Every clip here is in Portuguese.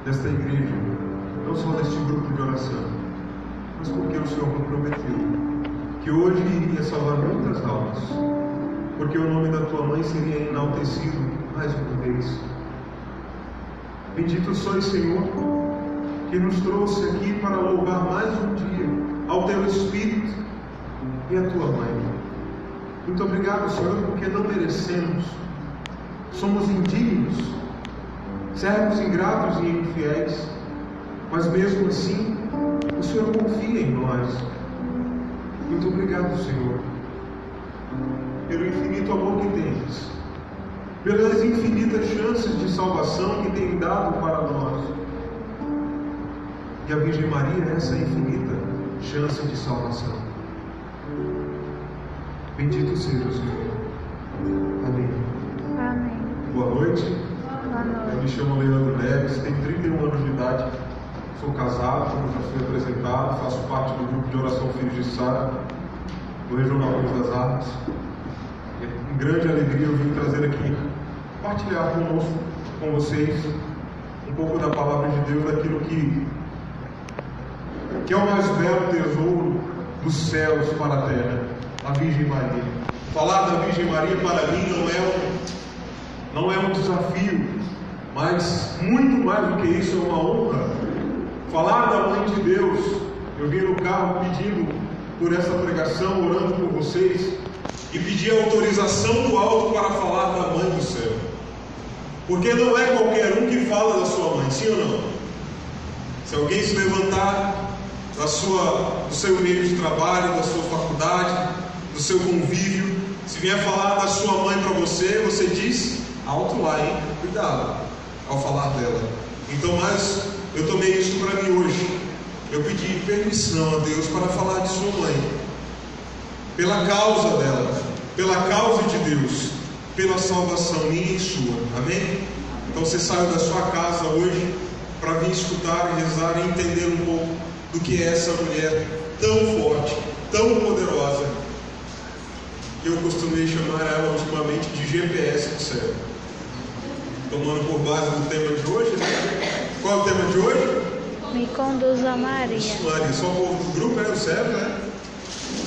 desta igreja, não só deste grupo de oração, mas porque o Senhor me prometeu que hoje iria salvar muitas almas, porque o nome da tua mãe seria enaltecido mais uma vez. Bendito sois, Senhor, que nos trouxe aqui para louvar mais um dia ao teu Espírito e à tua mãe. Muito obrigado, Senhor, porque não merecemos, somos indignos, servos ingratos e infiéis, mas mesmo assim o Senhor confia em nós. Muito obrigado, Senhor, pelo infinito amor que tens, pelas infinitas chances de salvação que tem dado para nós. E a Virgem Maria é essa infinita chance de salvação. Bendito seja o Senhor. Amém. Amém. Boa noite. Boa noite. Eu me chamo Leandro Neves, tenho 31 anos de idade, sou casado, como já fui apresentado, faço parte do grupo de oração Filhos de Sara, do Regional Cruz das Armas. Com grande alegria eu vim trazer aqui, compartilhar conosco, com vocês, um pouco da palavra de Deus, daquilo que é o mais belo tesouro dos céus para a terra, a Virgem Maria. Falar da Virgem Maria para mim não é um desafio, mas muito mais do que isso, é uma honra. Falar da Mãe de Deus, eu vim no carro pedindo por essa pregação, orando por vocês, e pedi a autorização do alto para falar da Mãe do Céu, porque não é qualquer um que fala da sua mãe, sim ou não? Se alguém se levantar do seu meio de trabalho, da sua faculdade, do seu convívio, se vier falar da sua mãe para você, você diz alto lá, hein? Cuidado ao falar dela. Então, mas eu tomei isso para mim hoje. Eu pedi permissão a Deus para falar de sua mãe, pela causa dela, pela causa de Deus, pela salvação minha e sua. Amém? Então você saiu da sua casa hoje para vir escutar e rezar e entender um pouco do que é essa mulher tão forte, tão poderosa, que eu costumei chamar ela ultimamente de GPS do céu. Tomando por base do tema de hoje, né? Qual é o tema de hoje? Me conduz a Maria. Maria, só o povo do grupo, né? O céu, né?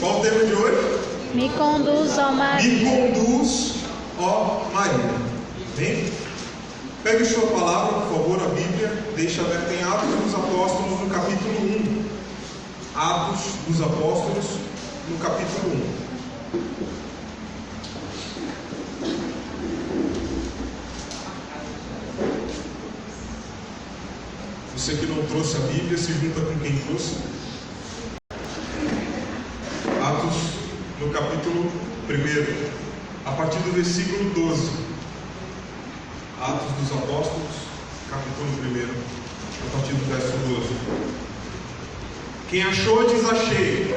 Qual é o tema de hoje? Me conduz, ó Maria. Me conduz, ó Maria. Bem? Pegue sua palavra, por favor, a Bíblia, deixe aberta em Atos dos Apóstolos, no capítulo 1. Atos dos Apóstolos, no capítulo 1. Você que não trouxe a Bíblia, se junta com quem trouxe. Atos, no capítulo 1, a partir do versículo 12. Atos dos Apóstolos, capítulo 1, a partir do verso 12. Quem achou, diz achei.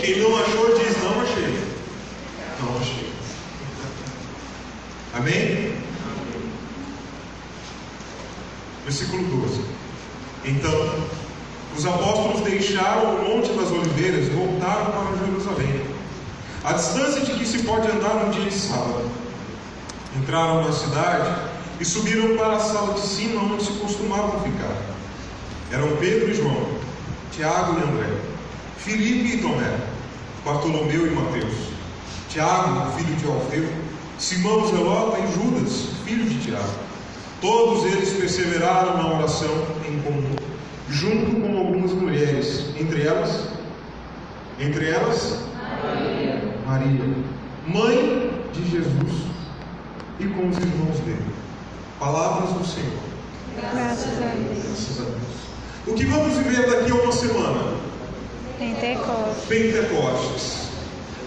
Quem não achou, diz não achei. Não achei. Amém? Versículo 12. Então, os apóstolos deixaram o Monte das Oliveiras e voltaram para Jerusalém, a distância de que se pode andar um dia de sábado. Entraram na cidade e subiram para a sala de cima, onde se costumavam ficar. Eram Pedro e João, Tiago e André, Filipe e Tomé, Bartolomeu e Mateus, Tiago, filho de Alfeu, Simão Zelota e Judas, filho de Tiago. Todos eles perseveraram na oração em comum, junto com algumas mulheres, entre elas Maria, mãe de Jesus, e com os irmãos dele. Palavras do Senhor. Graças a Deus. Graças a Deus. O que vamos viver daqui a uma semana? Pentecostes.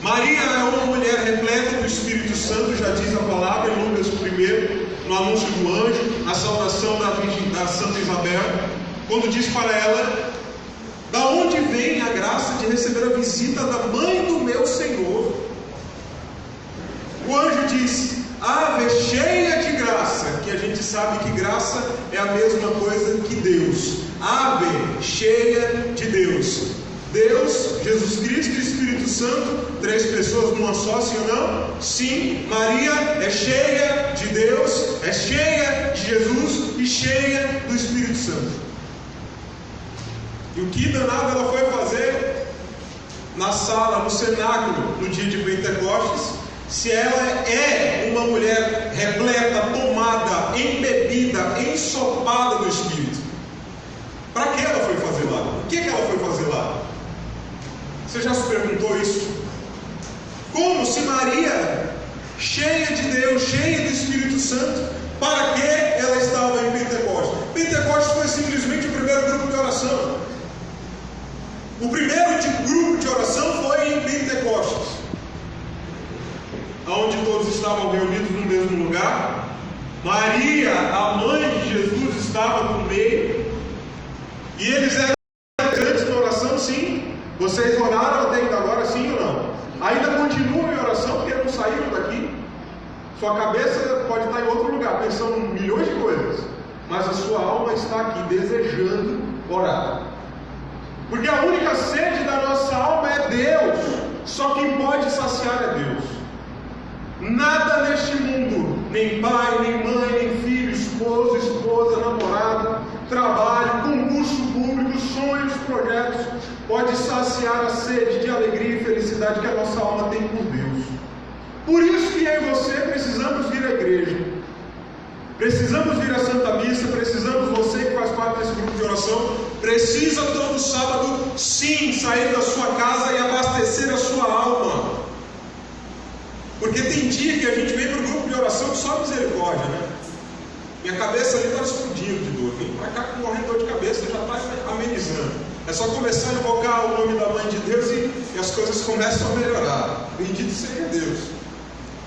Maria é uma mulher repleta do Espírito Santo, já diz a palavra em Lucas 1, no anúncio do anjo, na saudação da Santa Isabel. quando diz para ela: da onde vem a graça de receber a visita da mãe do meu Senhor? O anjo diz: ave cheia de graça, que a gente sabe que graça é a mesma coisa que Deus. Ave cheia de Deus. Deus, Jesus Cristo e Espírito Santo, 3 pessoas numa só, sim ou não? Sim. Maria é cheia de Deus, é cheia de Jesus e cheia do Espírito Santo. E o que danado ela foi fazer na sala, no cenáculo, no dia de Pentecostes, se ela é uma mulher repleta, tomada, embebida, ensopada do Espírito? Para que ela foi fazer lá? O que ela foi fazer lá? Você já se perguntou isso? Como se Maria, cheia de Deus, cheia do Espírito Santo, para que ela estava em Pentecostes? Pentecostes foi simplesmente o primeiro grupo de oração. O primeiro grupo de oração foi em Pentecostes, onde todos estavam reunidos no mesmo lugar. Maria, a mãe de Jesus, estava no meio, e eles eram grandes na oração, sim. Vocês oraram até agora, sim ou não? Ainda continuam em oração, porque não saíram daqui. Sua cabeça pode estar em outro lugar, pensando em milhões de coisas, mas a sua alma está aqui desejando orar. Porque a única sede da nossa alma é Deus. Só quem pode saciar é Deus. Nada neste mundo, nem pai, nem mãe, nem filho, esposo, esposa, namorado, trabalho, concurso público, sonhos, projetos, pode saciar a sede de alegria e felicidade que a nossa alma tem por Deus. Por isso que eu e você precisamos vir à igreja, precisamos vir à Santa Missa, precisamos, você que faz parte desse grupo de oração, precisa todo sábado, sim, sair da sua casa e abastecer a sua alma. Porque tem dia que a gente vem para o grupo de oração que só misericórdia, né? Minha cabeça ali está explodindo de dor. Vem para cá com morrendo dor de cabeça, já está amenizando. É só começar a invocar o nome da Mãe de Deus e as coisas começam a melhorar. Bendito seja Deus.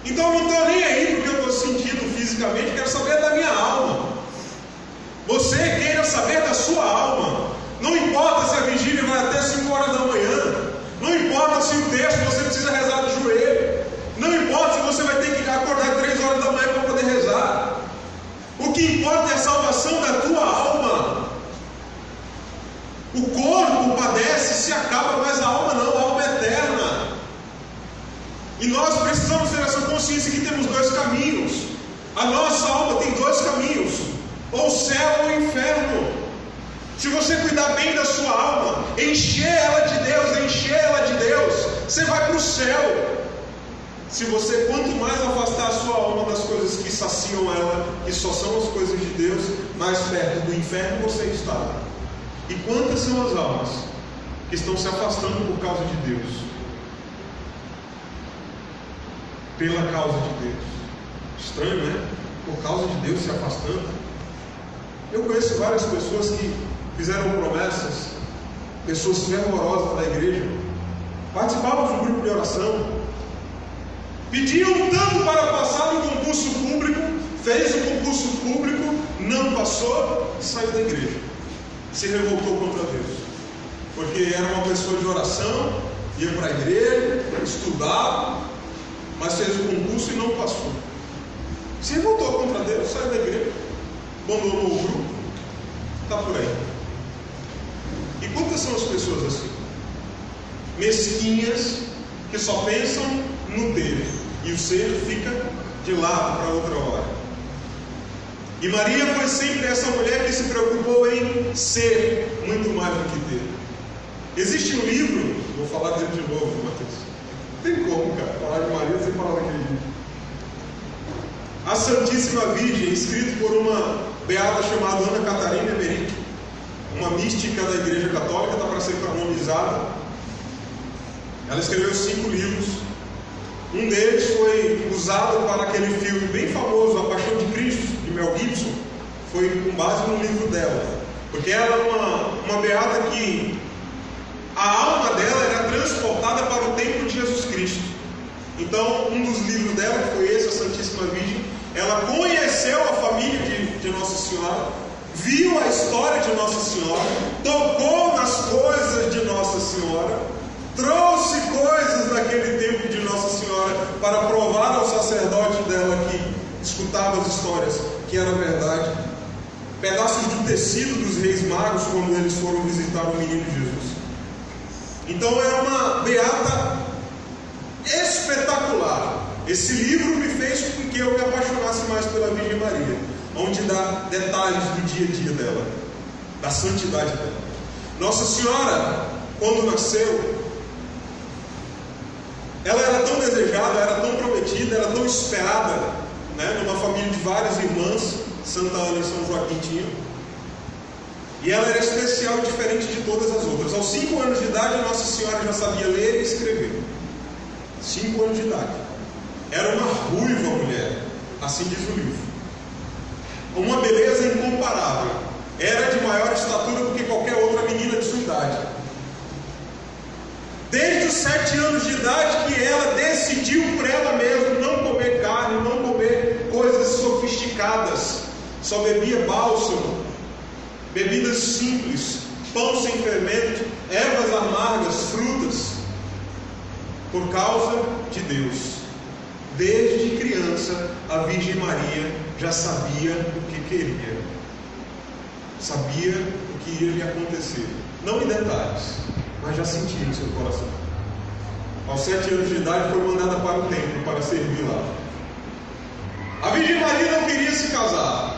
Então eu não estou nem aí porque eu estou sentindo fisicamente, quero saber da minha alma. Você queira saber da sua alma. Não importa se a vigília vai até 5 horas da manhã. Não importa se o texto você precisa rezar de joelho. Não importa se você vai ter que acordar 3 horas da manhã para poder rezar. O que importa é a salvação da tua alma. O corpo padece, se acaba, mas a alma não, a alma é eterna. E nós precisamos ter essa consciência que temos 2 caminhos. A nossa alma tem 2 caminhos: ou o céu ou o inferno. Se você cuidar bem da sua alma, encher ela de Deus, você vai para o céu. Se você, quanto mais afastar a sua alma das coisas que saciam ela, que só são as coisas de Deus, mais perto do inferno você está. E quantas são as almas que estão se afastando por causa de Deus? Pela causa de Deus. Estranho, né? Por causa de Deus se afastando. Eu conheço várias pessoas que fizeram promessas, pessoas fervorosas da igreja, participavam de um grupo de oração, pediam tanto para passar no concurso público, fez o concurso público, não passou e saiu da igreja. Se revoltou contra Deus. Porque era uma pessoa de oração, ia para a igreja, estudava, mas fez o concurso e não passou. Se revoltou contra Deus, saiu da igreja, abandonou o grupo, está por aí. E quantas são as pessoas assim? Mesquinhas, que só pensam no ter, e o ser fica de lado para outra hora. E Maria foi sempre essa mulher que se preocupou em ser muito mais do que ter. Existe um livro, vou falar dele de novo, Matheus. Não tem como, cara, falar de Maria sem falar daquele livro. A Santíssima Virgem, escrito por uma beata chamada Ana Catarina Emmerich, uma mística da Igreja Católica, está para ser canonizada. Ela escreveu 5 livros. Um deles foi usado para aquele filme bem famoso, A Paixão de Cristo, de Mel Gibson. Foi com base no livro dela. Porque ela é uma beata que a alma dela era transportada para o tempo de Jesus Cristo. Então, um dos livros dela, que foi esse, A Santíssima Virgem, ela conheceu a família de Nossa Senhora viu a história de Nossa Senhora, tocou nas coisas de Nossa Senhora, trouxe coisas daquele tempo de Nossa Senhora para provar ao sacerdote dela que escutava as histórias que era verdade. Pedaços do tecido dos reis magos quando eles foram visitar o menino Jesus. Então é uma beata espetacular. Esse livro me fez com que eu me apaixonasse mais pela Virgem Maria, onde dá detalhes do dia a dia dela, da santidade dela. Nossa Senhora, quando nasceu, ela era tão desejada, era tão prometida, era tão esperada, né? Numa família de várias irmãs, Santa Ana e São Joaquim tinham. E ela era especial e diferente de todas as outras. Aos 5 anos de idade, Nossa Senhora já sabia ler e escrever. 5 anos de idade. Era uma ruiva mulher, assim diz o livro. Uma beleza incomparável. Era de maior estatura do que qualquer outra menina de sua idade. Desde os 7 anos de idade que ela decidiu por ela mesma não comer carne, não comer coisas sofisticadas. Só bebia bálsamo, bebidas simples, pão sem fermento, ervas amargas, frutas, por causa de Deus. Desde criança, a Virgem Maria já sabia o que queria, sabia o que ia lhe acontecer, não em detalhes, mas já sentia em seu coração. Aos 7 anos de idade foi mandada para o templo para servir lá. A Virgem Maria não queria se casar.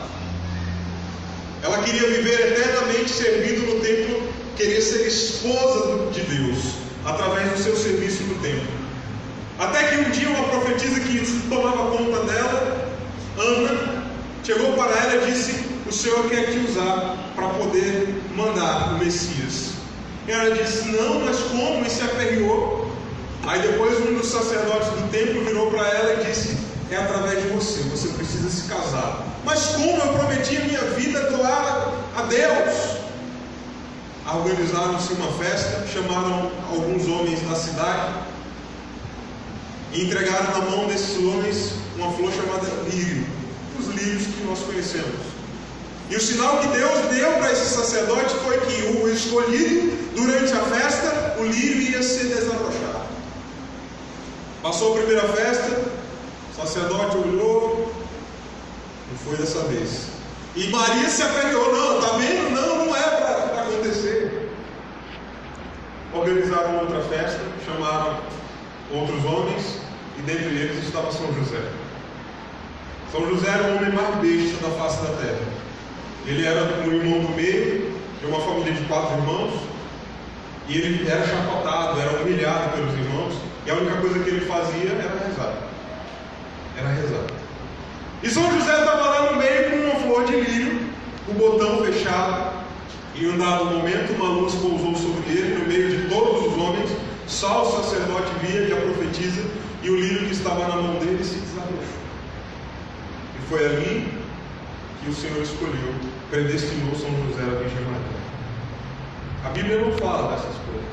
Ela queria viver eternamente servindo no templo, queria ser esposa de Deus, através do seu serviço no templo. Até que um dia uma profetisa que tomava conta dela, Ana, chegou para ela e disse: o Senhor quer te usar para poder mandar o Messias. E ela disse: não, mas como? E se aperreou. Aí depois um dos sacerdotes do templo virou para ela e disse: é através de você, você precisa se casar. Mas como? Eu prometi a minha vida doar a Deus. Organizaram-se uma festa, chamaram alguns homens da cidade e entregaram na mão desses homens uma flor chamada lírio, os lírios que nós conhecemos. E o sinal que Deus deu para esse sacerdote foi que o escolhido, durante a festa, o lírio ia ser desabrochado. Passou a primeira festa, o sacerdote olhou, não foi dessa vez. E Maria se aperreou: não, está vendo? Não é para acontecer. Organizaram outra festa, chamaram outros homens, e dentre eles estava São José. São José era o homem mais besta da face da terra. Ele era um irmão do meio, de uma família de 4 irmãos, e ele era chacotado, era humilhado pelos irmãos, e a única coisa que ele fazia era rezar. E São José estava lá no meio com uma flor de lírio, o botão fechado, e em um dado momento uma luz pousou sobre ele, no meio de todos os homens. Só o sacerdote via que a profetisa, e o lírio que estava na mão dele se desabrochou. E foi ali que o Senhor escolheu, predestinou São José à Virgem Maria. A Bíblia não fala dessas coisas,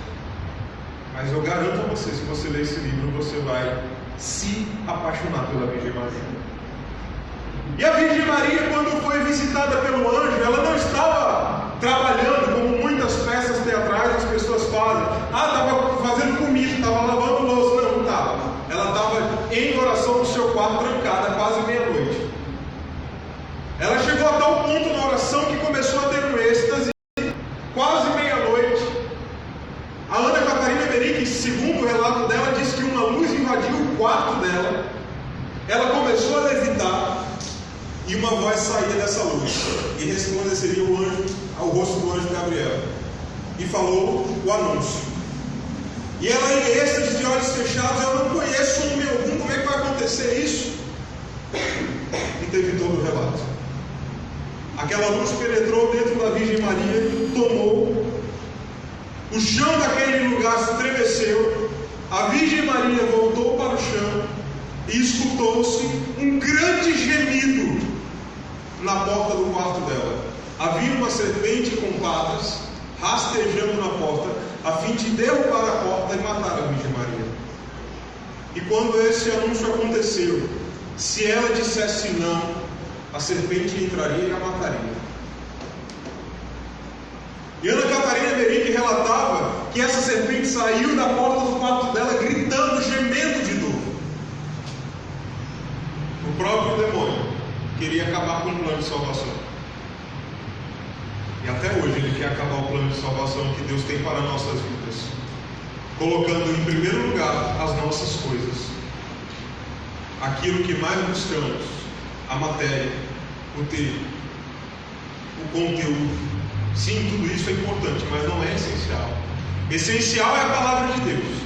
mas eu garanto a você, se você ler esse livro, você vai se apaixonar pela Virgem Maria. E a Virgem Maria, quando foi visitada pelo anjo, ela não estava trabalhando como muitas peças teatrais as pessoas fazem. Estava fazendo comida, estava lavando louça. Não estava. Ela estava em oração no seu quarto, trancada, quase meia-noite. Ela chegou a tal ponto na oração que começou a ter um êxtase, quase meia-noite. A Ana Catarina Emerick, segundo o relato dela, diz que uma luz invadiu o quarto dela. Ela começou a levitar e uma voz saía dessa luz e resplandeceria o anjo, ao rosto do anjo Gabriel, e falou o anúncio. E ela, em êxtase, de olhos fechados: eu não conheço homem algum, como é que vai acontecer isso? E teve todo o relato. Aquela luz penetrou dentro da Virgem Maria, tomou, o chão daquele lugar se estremeceu, a Virgem Maria voltou para o chão e escutou-se um grande gemido na porta do quarto dela. Havia uma serpente com patas rastejando na porta, a fim de derrubar a porta e matar a Virgem Maria. E quando esse anúncio aconteceu, se ela dissesse não, a serpente entraria e a mataria. que essa serpente saiu da porta do quarto dela gritando, gemendo de dor. O próprio demônio queria acabar com o plano de salvação. E até hoje ele quer acabar o plano de salvação que Deus tem para nossas vidas, colocando em primeiro lugar as nossas coisas, aquilo que mais buscamos, a matéria, o ter, o conteúdo. Sim, tudo isso é importante, mas não é essencial. Essencial é a palavra de Deus.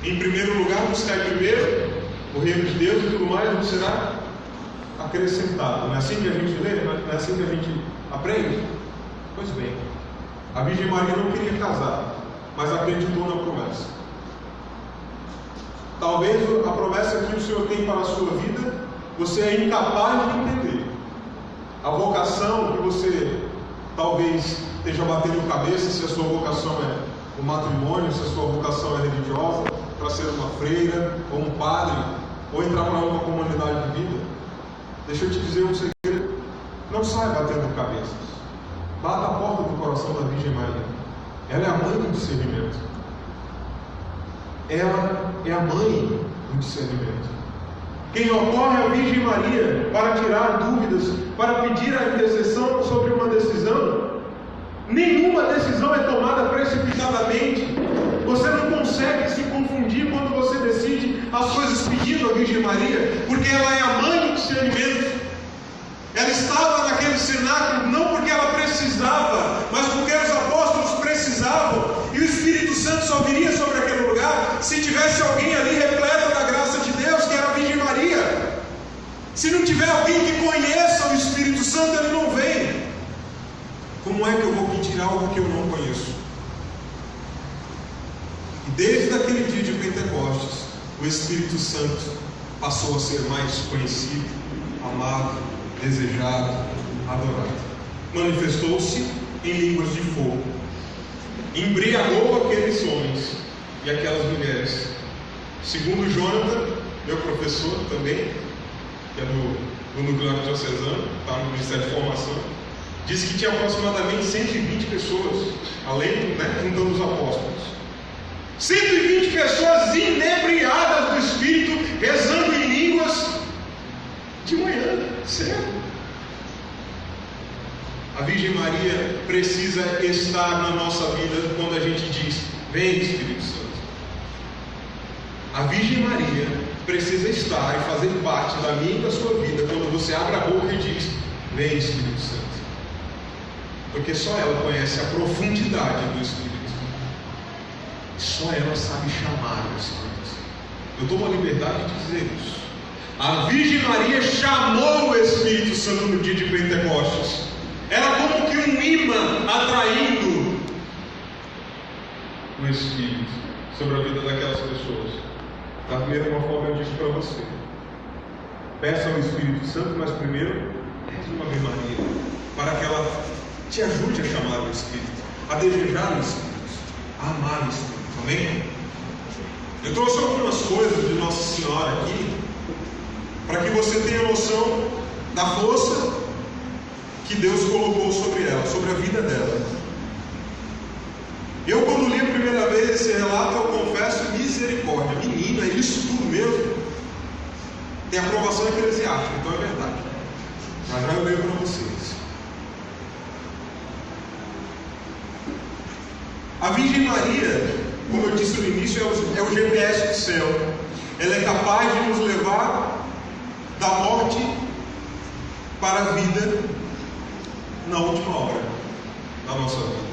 Em primeiro lugar, buscar primeiro o reino de Deus e tudo mais nos será acrescentado. Não é assim que a gente lê? Não é assim que a gente aprende? Pois bem, a Virgem Maria não queria casar, mas acreditou na promessa. Talvez a promessa que o Senhor tem para a sua vida, você é incapaz de entender. A vocação que você talvez esteja batendo cabeça, se a sua vocação é o matrimônio, se a sua vocação é religiosa, para ser uma freira, ou um padre, ou entrar para uma comunidade de vida. Deixa eu te dizer um segredo: não saia batendo cabeças. Bata a porta do coração da Virgem Maria. Ela é a mãe do discernimento. Ela é a mãe do discernimento. Quem ocorre à Virgem Maria para tirar dúvidas, para pedir a intercessão sobre uma decisão, nenhuma decisão é tomada precipitadamente. Você não consegue se confundir quando você decide as coisas pedindo à Virgem Maria, porque ela é a mãe do discernimento. Ela estava naquele cenáculo não porque ela precisava, mas porque os apóstolos precisavam, e o Espírito Santo só viria sobre aquele lugar se tivesse alguém ali repleto da graça de Deus, que era a Virgem Maria. Se não tiver alguém que conheça o Espírito Santo, ele não vem. Como é que eu vou pedir algo que eu não conheço? E desde aquele dia de Pentecostes, o Espírito Santo passou a ser mais conhecido, amado, desejado, adorado. Manifestou-se em línguas de fogo, embriagou aqueles homens e aquelas mulheres. Segundo Jonathan, meu professor também, que é do Núcleo Diocesano, está no Ministério de Formação, disse que tinha aproximadamente 120 pessoas, além, juntando os apóstolos. 120 pessoas inebriadas do Espírito, rezando em línguas de manhã, cedo. A Virgem Maria precisa estar na nossa vida quando a gente diz: vem Espírito Santo. A Virgem Maria precisa estar e fazer parte da minha e da sua vida quando você abre a boca e diz: vem Espírito Santo. Porque só ela conhece a profundidade do Espírito. Só ela sabe chamar o Espírito Santo. Eu tomo a liberdade de dizer isso. A Virgem Maria chamou o Espírito Santo no dia de Pentecostes. Era como que um imã atraindo o Espírito sobre a vida daquelas pessoas. Da mesma forma eu disse para você: peça ao Espírito Santo, mas primeiro reze uma Ave Maria, para que ela te ajude a chamar o Espírito, a desejar o Espírito, a amar o Espírito. Amém? Eu trouxe algumas coisas de Nossa Senhora aqui, para que você tenha noção da força que Deus colocou sobre ela, sobre a vida dela. Eu, quando li a primeira vez esse relato, eu confesso: misericórdia, menina, é isso tudo mesmo? Tem aprovação eclesiástica, então é verdade. Já eu leio para vocês. A Virgem Maria, como eu disse no início, é o GPS do céu. Ela é capaz de nos levar da morte para a vida na última hora da nossa vida.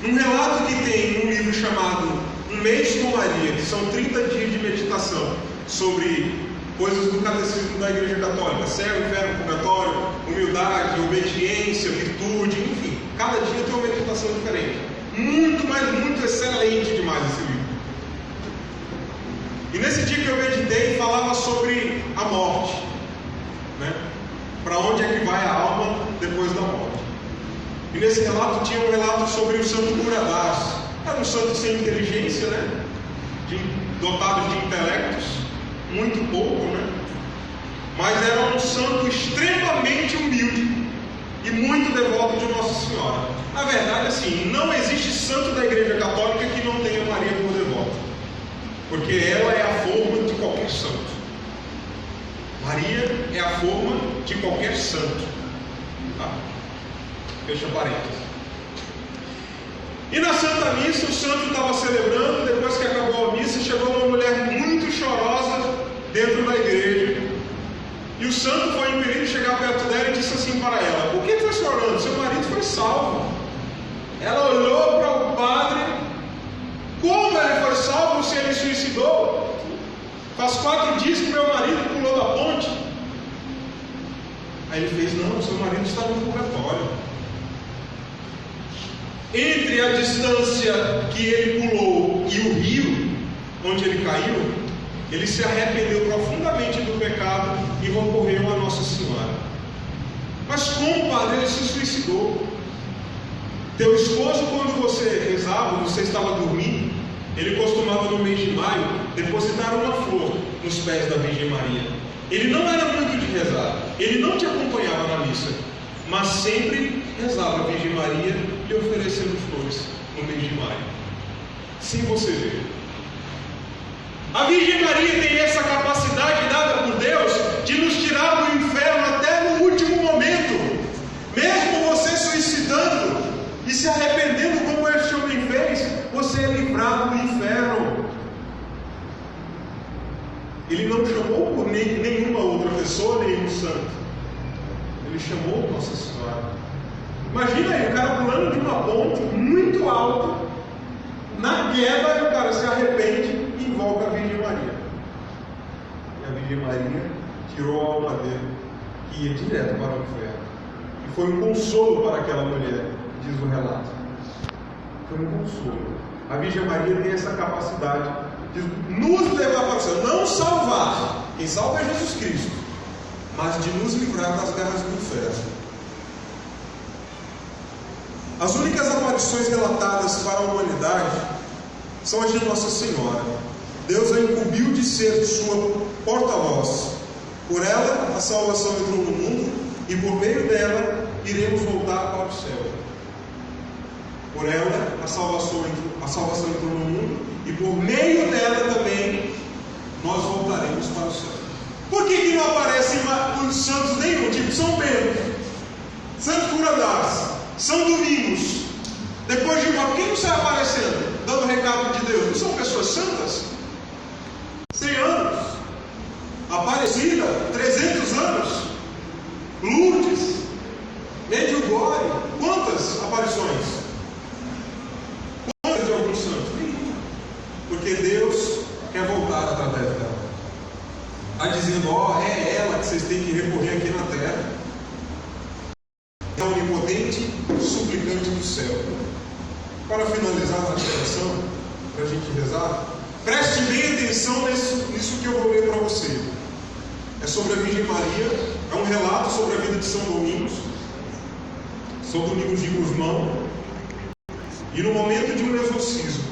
Um relato que tem um livro chamado Um Mês com Maria, que são 30 dias de meditação sobre coisas do catecismo da Igreja Católica: céu, inferno, purgatório, humildade, obediência, virtude, enfim, cada dia tem uma meditação diferente. Muito excelente demais esse livro. E nesse dia que eu meditei, falava sobre a morte, para onde é que vai a alma depois da morte. E nesse relato tinha um relato sobre o santo Muradás. Era um santo sem inteligência, dotado de intelectos, muito pouco, mas era um santo extremamente humilde. e muito devoto de Nossa Senhora. Na verdade, assim, não existe santo da Igreja Católica que não tenha Maria como devota, porque ela é a forma de qualquer santo. Maria é a forma de qualquer santo. Tá? Fecha parênteses. E na Santa Missa, o santo estava celebrando. Depois que acabou a missa, chegou uma mulher muito chorosa dentro da igreja. E o santo foi impedido de chegar perto dela e disse assim para ela: por que está chorando? Seu marido foi salvo. Ela olhou para o padre: como ele foi salvo se ele suicidou? Faz 4 dias que meu marido pulou da ponte. Aí ele fez: não, seu marido está no purgatório. Entre a distância que ele pulou e o rio onde ele caiu, ele se arrependeu profundamente do pecado e recorreu a Nossa Senhora. Mas como, padre? Ele se suicidou. Teu esposo, quando você rezava, você estava dormindo, ele costumava no mês de maio depositar uma flor nos pés da Virgem Maria. Ele não era muito de rezar, ele não te acompanhava na missa, mas sempre rezava a Virgem Maria lhe oferecendo flores no mês de maio, sem você ver. A Virgem Maria tem essa capacidade dada por Deus de nos tirar do inferno até no último momento. Mesmo você suicidando e se arrependendo como este homem fez, você é livrado do inferno. Ele não chamou por nenhuma outra pessoa, nenhum santo. Ele chamou Nossa Senhora. Imagina aí, o cara pulando de uma ponte muito alta, na queda, o cara se arrepende e invoca a Virgem Maria. E a Virgem Maria tirou a alma dele, que ia direto para o inferno. E foi um consolo para aquela mulher, diz o relato. Foi um consolo. A Virgem Maria tem essa capacidade de nos levar para o céu, não salvar, quem salva é Jesus Cristo, mas de nos livrar das garras do inferno. As únicas aparições relatadas para a humanidade são as de Nossa Senhora. Deus a incumbiu de ser sua porta-voz. Por ela, a salvação entrou no mundo, e por meio dela, iremos voltar para o céu. Por ela, a salvação entrou no mundo, e por meio dela também, nós voltaremos para o céu. Por que não aparecem os santos nenhum? Tipo São Pedro, Santo Curadás, São Domingos. Depois de morrer, quem não sai aparecendo, dando recado de Deus? Não são pessoas santas? 100 anos. Aparecida, 300 anos. Lourdes, Medjugorje. Quantas aparições? Quantas de alguns santos? Nenhuma. Porque Deus quer voltar através dela. Está dizendo: é ela que vocês têm que recorrer aqui na terra. É onipotente, suplicante do céu. Para finalizar a meditação, para a gente rezar, preste bem atenção nisso que eu vou ler para você. É sobre a Virgem Maria, é um relato sobre a vida de São Domingos, São Domingos de Gusmão, e no momento de um exorcismo,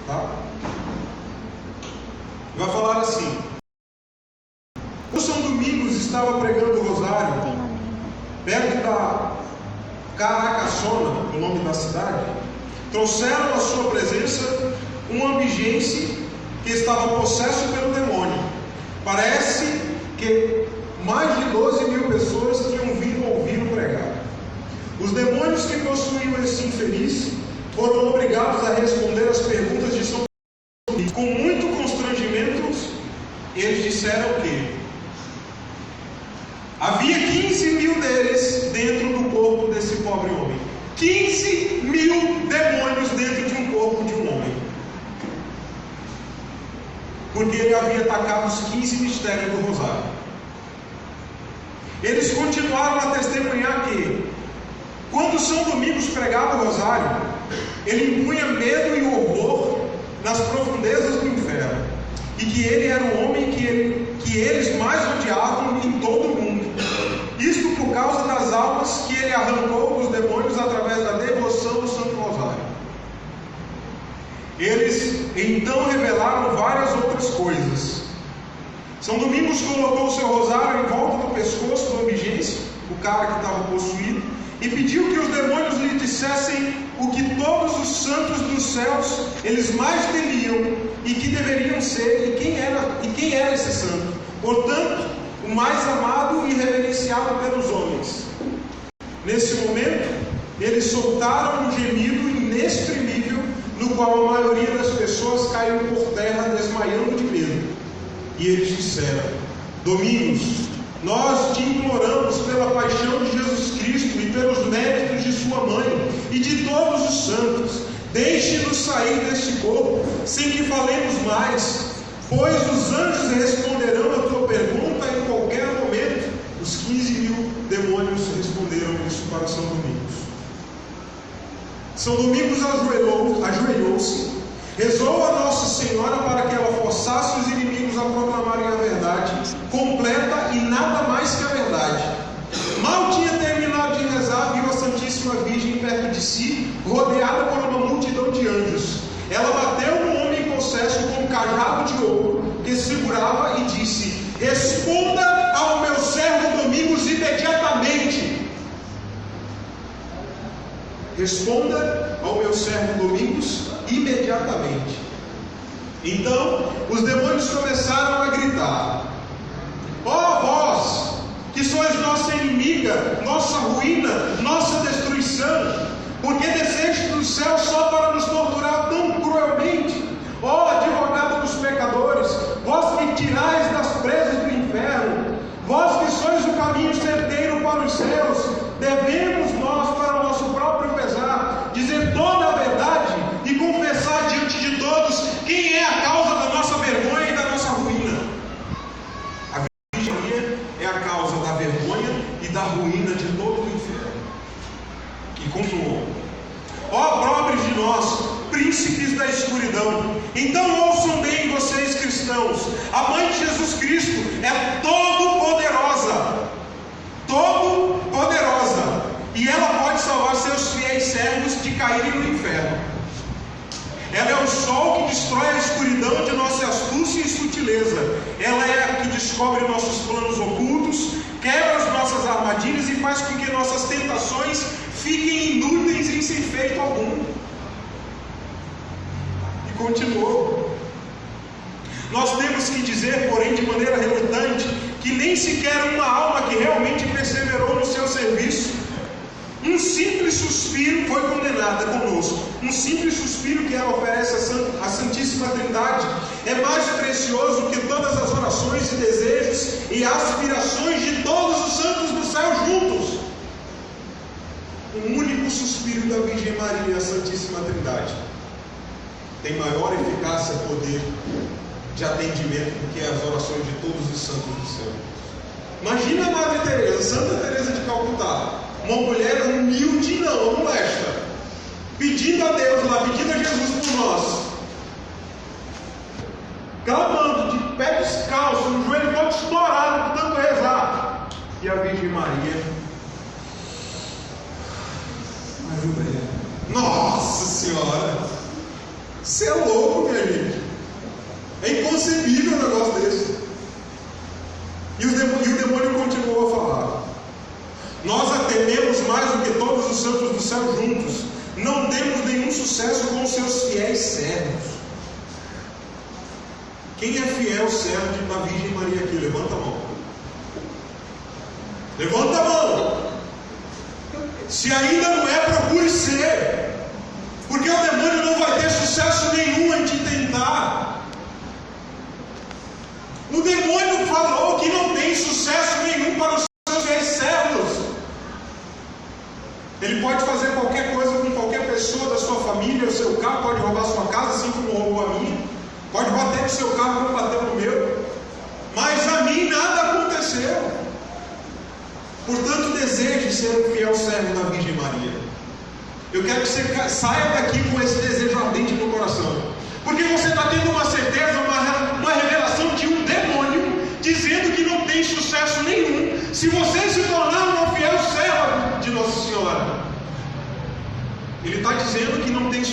tá? Vai falar assim: o São Domingos estava pregando o rosário perto da Caracassona, o nome da cidade. Trouxeram à sua presença um ambigense que estava possesso pelo demônio. Parece que mais de 12.000 pessoas tinham vindo ouvi-lo pregar. Os demônios que possuíam esse infeliz foram obrigados a responder às perguntas de São Domingos. Com muito constrangimento, eles disseram que havia 15.000 deles dentro do corpo desse pobre homem. 15.000 demônios dentro de um corpo de um homem. Porque ele havia atacado os 15 mistérios do rosário. Eles continuaram a testemunhar que, quando São Domingos pregava o rosário, ele impunha medo e horror nas profundezas do inferno, e que ele era o homem que eles mais odiavam em todo o mundo. Isto por causa das almas que ele arrancou dos demônios através da devoção do Santo Rosário. Eles então revelaram várias outras coisas. São Domingos colocou o seu rosário em volta do pescoço do ambigense o cara que estava possuído, e pediu que os demônios lhe dissessem o que todos os santos dos céus eles mais temiam e que deveriam ser, e quem era esse santo, portanto, o mais amado e reverenciado pelos homens. Nesse momento, eles soltaram um gemido inexprimível, no qual a maioria das pessoas caiu por terra, desmaiando de medo. E eles disseram: Domingos, nós te imploramos pela paixão de Jesus Cristo e pelos méritos de sua mãe e de todos os santos, deixe-nos sair deste corpo, sem que falemos mais, pois os anjos responderão a tua pergunta em qualquer momento. Os 15.000 demônios responderam isso para São Domingos. São Domingos ajoelhou-se, rezou a Nossa Senhora para que ela forçasse os inimigos a proclamarem a verdade completa e nada mais que a verdade. Mal tinha terminado de rezar, viu a Santíssima Virgem perto de si, rodeada por uma multidão de anjos. Ela bateu no homem possesso com um cajado de ouro que segurava e disse: Responda ao meu servo Domingos imediatamente. Responda ao meu servo Domingos imediatamente. Então os demônios começaram a gritar: ó vós, que sois nossa inimiga, nossa ruína, nossa destruição, porque desceste do céu só para nos torturar tão cruelmente? Ó advogado dos pecadores, vós que tirais das presas do inferno, vós que sois o caminho certeiro para os céus, devemos nós, para o nosso próprio pesar, dizer toda a verdade e confessar diante de todos quem é a causa da nossa vergonha e da nossa ruína. A Virgem Maria é a causa da vergonha e da ruína de todo o inferno. E continuou: ó pobres de nós, príncipes da escuridão, então ouçam bem vocês cristãos, a mãe de Jesus Cristo é todo-poderosa, e ela pode salvar seus fiéis servos de caírem no inferno. Ela é o sol que destrói a escuridão de nossa astúcia e sutileza. Ela é a que descobre nossos planos ocultos, quebra as nossas armadilhas e faz com que nossas tentações fiquem inúteis e sem efeito algum. E continuou: nós temos que dizer, porém, de maneira relutante, que nem sequer uma alma que realmente perseverou no seu serviço, um simples suspiro, foi condenada conosco. Um simples suspiro que ela oferece à Santíssima Trindade é mais precioso que todas as orações e desejos e aspirações de todos os santos do céu juntos. Um único suspiro da Virgem Maria, a Santíssima Trindade, tem maior eficácia e poder de atendimento do que as orações de todos os santos do céu. Imagina a Madre Teresa, Santa Teresa de Calcutá, uma mulher humilde, não molesta, pedindo a Deus lá, pedindo a Jesus por nós, clamando de pé descalço, no joelho todo estourado, de tanto rezar. E a Virgem Maria ajuda ele. Nossa Senhora, você é louco, minha gente. É inconcebível um negócio desse. E o demônio continuou a falar: nós a tememos mais do que todos os santos do céu juntos. Não temos nenhum sucesso com os seus fiéis servos. Quem é fiel servo da Virgem Maria aqui? Levanta a mão. Levanta a mão. Se ainda não é, procure ser. Porque o demônio não vai ter sucesso nenhum em te tentar. O demônio falou que não tem sucesso nenhum para os seus fiéis servos. Ele pode fazer qualquer coisa com qualquer pessoa da sua família, o seu carro, pode roubar a sua casa, assim como roubou a minha. Pode bater no seu carro como bateu no meu. Mas a mim nada aconteceu. Portanto, deseje ser um fiel servo da Virgem Maria. Eu quero que você saia daqui com esse desejo ardente no coração. Porque você está tendo uma certeza, uma revelação de um demônio dizendo que não tem sucesso nenhum se você se tornar uma fiel serva de Nossa Senhora. Ele está dizendo que não tem